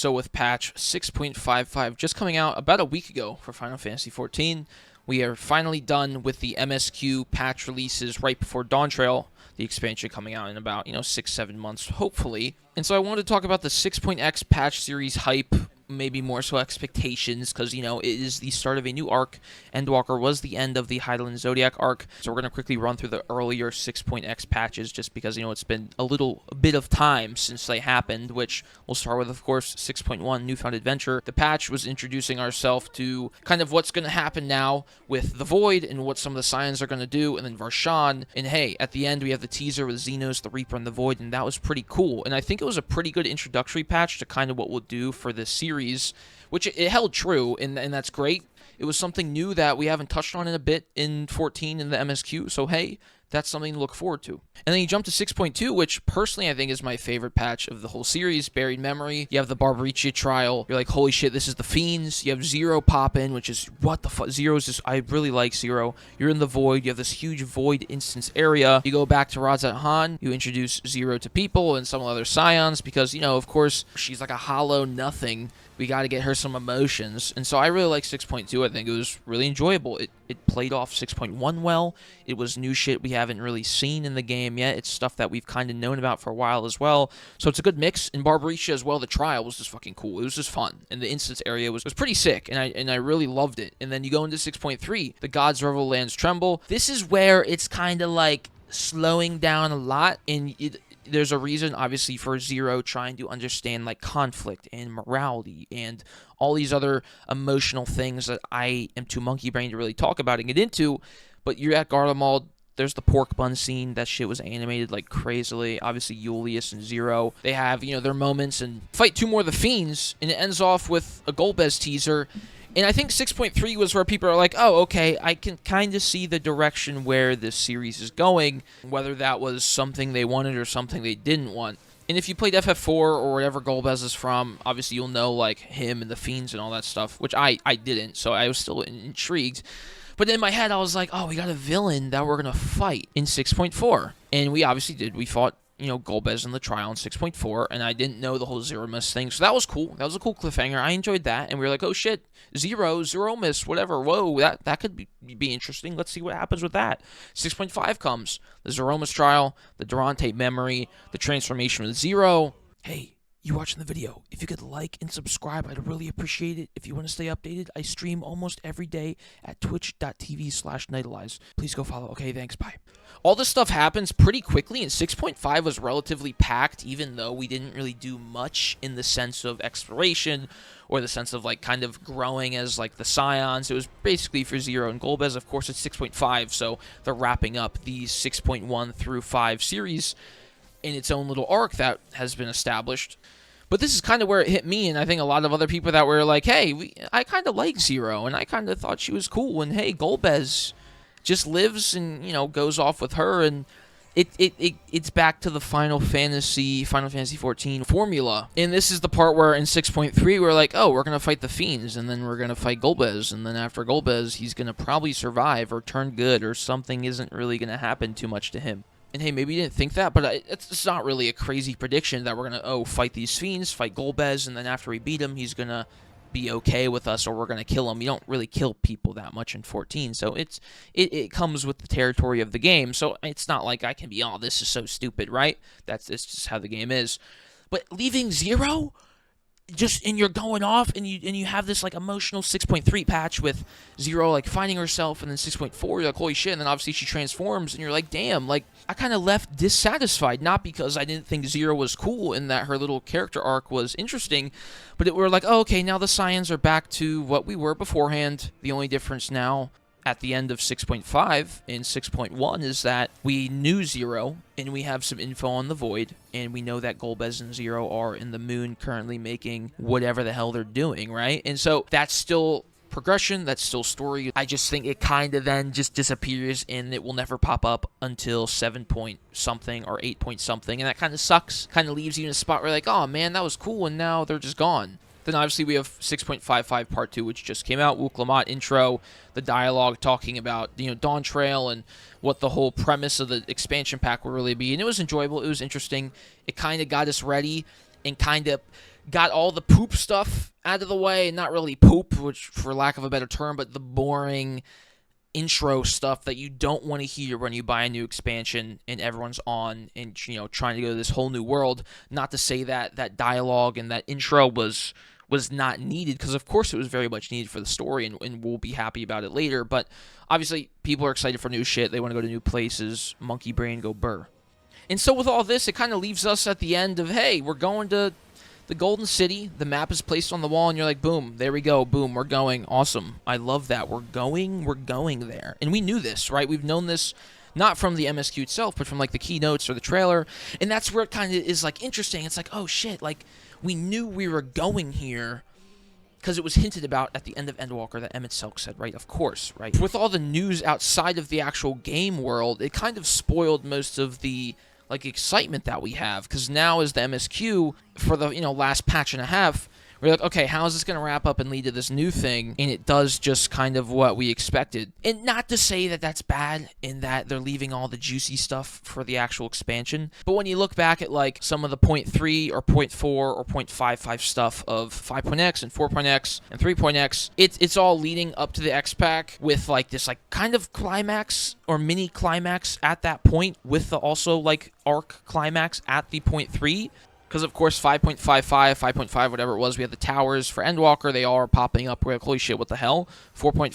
So with patch 6.55 just coming out about a week ago for Final Fantasy XIV, we are finally done with the MSQ patch releases right before Dawntrail, the expansion coming out in about, 6-7 months, hopefully. And so I wanted to talk about the 6.x patch series hype, maybe more so expectations, because, it is the start of a new arc. Endwalker was the end of the Hydaelyn Zodiac arc, so we're going to quickly run through the earlier 6.x patches, just because, it's been a bit of time since they happened, which we'll start with, of course, 6.1, Newfound Adventure. The patch was introducing ourselves to kind of what's going to happen now with the Void, and what some of the Scions are going to do, and then Varshan, and hey, at the end we have the teaser with Xenos, the Reaper, and the Void, and that was pretty cool, and I think it was a pretty good introductory patch to kind of what we'll do for this series, which it held true, and that's great. It was something new that we haven't touched on in a bit in 14 in the MSQ, so hey, that's something to look forward to. And then you jump to 6.2, which personally I think is my favorite patch of the whole series, Buried Memory. You have the Barbaricia trial. You're like, holy shit, this is the Fiends. You have Zero pop in, which is, what the fuck? Zero's just, I really like Zero. You're in the Void. You have this huge Void instance area. You go back to Razat Han. You introduce Zero to people and some other Scions because, of course, she's like a hollow nothing. We got to get her some emotions. And so I really like 6.2. I think it was really enjoyable. It played off 6.1 well. It was new shit we haven't really seen in the game yet. It's stuff that we've kind of known about for a while as well. So it's a good mix. And Barbaricia as well, the trial was just fucking cool. It was just fun. And the instance area was pretty sick. And I really loved it. And then you go into 6.3, the Gods Revel Lands Tremble. This is where it's kind of like slowing down a lot. And there's a reason, obviously, for Zero trying to understand, like, conflict and morality and all these other emotional things that I am too monkey-brained to really talk about and get into. But you're at Garlemald. There's the pork bun scene. That shit was animated, like, crazily. Obviously, Julius and Zero, they have, their moments and fight two more of the Fiends. And it ends off with a Golbez teaser. And I think 6.3 was where people are like, oh, okay, I can kind of see the direction where this series is going, whether that was something they wanted or something they didn't want. And if you played FF4 or whatever Golbez is from, obviously you'll know, like, him and the Fiends and all that stuff, which I didn't, so I was still intrigued. But in my head, I was like, oh, we got a villain that we're going to fight in 6.4. And we obviously did. We fought Golbez in the trial in 6.4, and I didn't know the whole Zero Miss thing, so that was cool. That was a cool cliffhanger. I enjoyed that, and we were like, oh shit, Zero Miss, whatever, whoa, that could be interesting. Let's see what happens with that. 6.5 comes, the Zero Miss trial, the Durante memory, the transformation with Zero. Hey, you watching the video, if you could like and subscribe, I'd really appreciate it. If you want to stay updated, I stream almost every day at twitch.tv/Nightalize. Please go follow. Okay, thanks, bye. All this stuff happens pretty quickly, and 6.5 was relatively packed, even though we didn't really do much in the sense of exploration or the sense of, like, kind of growing as, like, the Scions. It was basically for Zero and Golbez. Of course, it's 6.5, so they're wrapping up the 6.1 through 5 series in its own little arc that has been established. But this is kind of where it hit me, and I think a lot of other people that were like, hey, I kind of like Zero, and I kind of thought she was cool, and hey, Golbez just lives and, goes off with her, and it's back to the Final Fantasy XIV formula. And this is the part where in 6.3 we're like, oh, we're going to fight the Fiends, and then we're going to fight Golbez, and then after Golbez, he's going to probably survive or turn good, or something isn't really going to happen too much to him. And hey, maybe you didn't think that, but it's not really a crazy prediction that we're going to, fight these Fiends, fight Golbez, and then after we beat him, he's going to be okay with us, or we're going to kill him. You don't really kill people that much in 14, so it comes with the territory of the game, so it's not like I can be, oh, this is so stupid, right? It's just how the game is. But leaving Zero, and you're going off, and you have this, like, emotional 6.3 patch with Zero, like, finding herself, and then 6.4, you're like, holy shit, and then obviously she transforms, and you're like, damn, like, I kind of left dissatisfied, not because I didn't think Zero was cool and that her little character arc was interesting, but we're like, oh, okay, now the Scions are back to what we were beforehand. The only difference now at the end of 6.5 and 6.1 is that we knew Zero, and we have some info on the Void, and we know that Golbez and Zero are in the moon currently making whatever the hell they're doing, right? And so that's still progression, that's still story. I just think it kind of then just disappears, and it will never pop up until 7 point something or 8 point something, and that kind of sucks. Kind of leaves you in a spot where you're like, oh man, that was cool, and now they're just gone. Then obviously we have 6.55 Part 2, which just came out. Wook Lamont intro, the dialogue talking about, Dawntrail and what the whole premise of the expansion pack will really be. And it was enjoyable. It was interesting. It kind of got us ready and kind of got all the poop stuff out of the way. Not really poop, which for lack of a better term, but the boring intro stuff that you don't want to hear when you buy a new expansion and everyone's on and trying to go to this whole new world. Not to say that that dialogue and that intro was not needed, because of course it was very much needed for the story, and we'll be happy about it later. But obviously people are excited for new shit. They want to go to new places. Monkey brain go burr. And so with all this, it kind of leaves us at the end of, hey, we're going to the Golden City. The map is placed on the wall, and you're like, boom, there we go, boom, we're going. Awesome. I love that. We're going there. And we knew this, right? We've known this not from the MSQ itself, but from like the keynotes or the trailer. And that's where it kind of is like interesting. It's like, oh shit, like we knew we were going here because it was hinted about at the end of Endwalker that Emmett Selk said, right? Of course, right? With all the news outside of the actual game world, it kind of spoiled most of the like excitement that we have, because now as the MSQ for the last patch and a half, we're like, okay, how is this going to wrap up and lead to this new thing? And it does just kind of what we expected. And not to say that that's bad in that they're leaving all the juicy stuff for the actual expansion. But when you look back at like some of the 0.3 or 0.4 or 0.55 stuff of 5.x and 4.x and 3.x, it's all leading up to the X pack with like this like kind of climax or mini climax at that point, with the also like arc climax at the 0.3. Because, of course, 5.55, 5.5, whatever it was, we had the towers for Endwalker. They all are popping up. We're like, holy shit, what the hell? 4.5,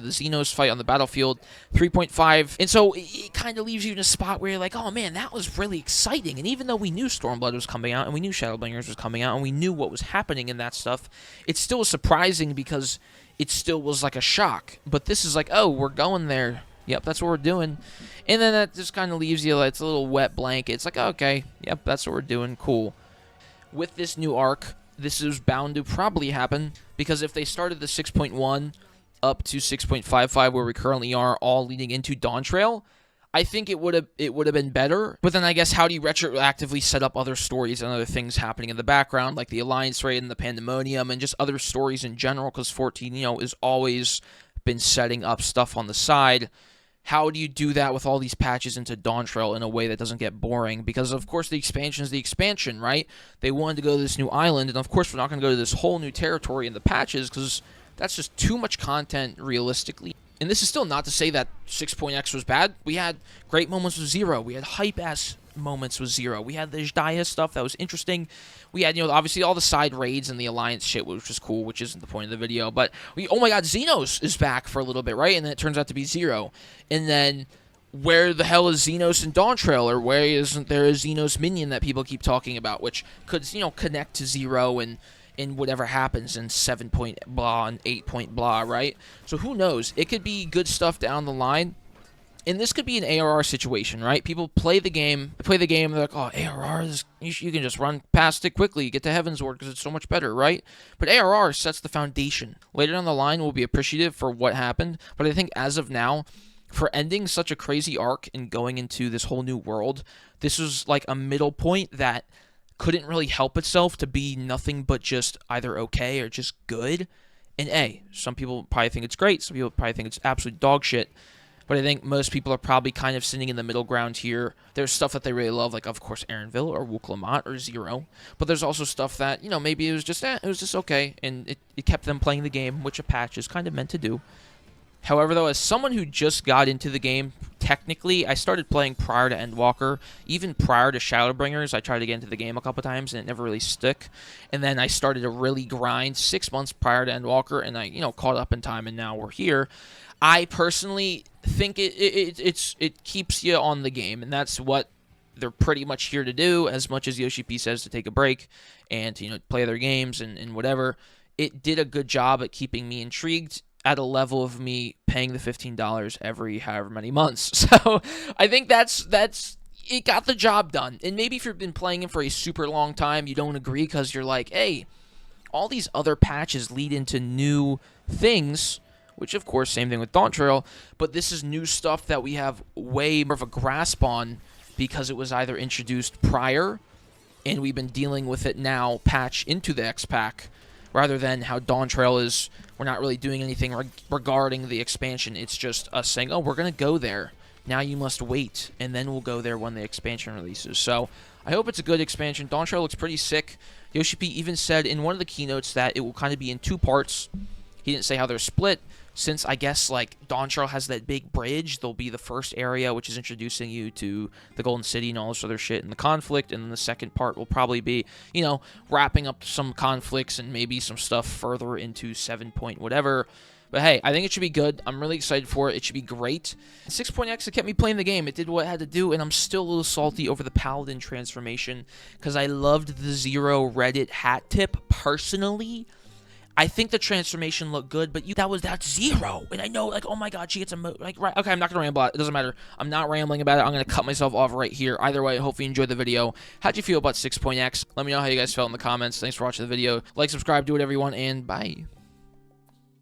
the Xenos fight on the battlefield. 3.5. And so it kind of leaves you in a spot where you're like, oh, man, that was really exciting. And even though we knew Stormblood was coming out, and we knew Shadowbringers was coming out, and we knew what was happening in that stuff, it still was surprising because it still was like a shock. But this is like, oh, we're going there. Yep, that's what we're doing. And then that just kind of leaves you, like, it's a little wet blanket. It's like, okay, yep, that's what we're doing. Cool. With this new arc, this is bound to probably happen, because if they started the 6.1 up to 6.55, where we currently are, all leading into Dawntrail, I think it would have been better. But then I guess, how do you retroactively set up other stories and other things happening in the background, like the Alliance Raid and the Pandemonium, and just other stories in general, because 14, is always been setting up stuff on the side. How do you do that with all these patches into Dawntrail in a way that doesn't get boring? Because, of course, the expansion is the expansion, right? They wanted to go to this new island, and, of course, we're not going to go to this whole new territory in the patches, because that's just too much content, realistically. And this is still not to say that 6.x was bad. We had great moments with Zero. We had hype-ass moments with Zero. We had the Jdiah stuff that was interesting. We had, obviously all the side raids and the Alliance shit, which was cool, which isn't the point of the video. But, oh my god, Xenos is back for a little bit, right? And then it turns out to be Zero. And then, where the hell is Xenos in Dawntrail? Or where isn't there a Xenos minion that people keep talking about, which could, connect to Zero and whatever happens in 7 point blah and 8 point blah, right? So who knows? It could be good stuff down the line. And this could be an ARR situation, right? People play the game, they're like, oh, ARR, you can just run past it quickly, get to Heavensward because it's so much better, right? But ARR sets the foundation. Later down the line, we'll be appreciative for what happened, but I think as of now, for ending such a crazy arc and going into this whole new world, this was like a middle point that couldn't really help itself to be nothing but just either okay or just good. And some people probably think it's great, some people probably think it's absolute dog shit. But I think most people are probably kind of sitting in the middle ground here. There's stuff that they really love, like, of course, Aaronville or Wuklamot or Zero. But there's also stuff that, maybe it was just okay. And it kept them playing the game, which a patch is kind of meant to do. However, though, as someone who just got into the game, technically, I started playing prior to Endwalker. Even prior to Shadowbringers, I tried to get into the game a couple times, and it never really stuck. And then I started to really grind 6 months prior to Endwalker, and I, caught up in time, and now we're here. I personally think it keeps you on the game, and that's what they're pretty much here to do. As much as Yoshi P says to take a break and to play their games and whatever, it did a good job at keeping me intrigued at a level of me paying the $15 every however many months. So I think that's it got the job done. And maybe if you've been playing it for a super long time, you don't agree because you're like, hey, all these other patches lead into new things. Which, of course, same thing with Dawntrail, but this is new stuff that we have way more of a grasp on because it was either introduced prior and we've been dealing with it now patch into the X-Pack, rather than how Dawntrail is, we're not really doing anything regarding the expansion. It's just us saying, oh, we're going to go there. Now you must wait, and then we'll go there when the expansion releases. So I hope it's a good expansion. Dawntrail looks pretty sick. Yoshi P even said in one of the keynotes that it will kind of be in 2 parts. He didn't say how they're split. Since I guess like Dawntrail has that big bridge, there'll be the first area, which is introducing you to the Golden City and all this other shit and the conflict, and then the second part will probably be, you know, wrapping up some conflicts and maybe some stuff further into 7 point whatever. But hey, I think it should be good. I'm really excited for it. It should be great. 6.x, it kept me playing the game. It did what it had to do, and I'm still a little salty over the Paladin transformation because I loved the Zero Reddit hat tip personally. I think the transformation looked good, but that's Zero, and I know, like, oh my god, she gets a like, right, okay, I'm not gonna ramble. It doesn't matter. I'm not rambling about it. I'm gonna cut myself off right here. Either way, hopefully you enjoyed the video. How'd you feel about 6.x? Let me know how you guys felt in the comments. Thanks for watching the video. Like, subscribe, do whatever you want, and bye.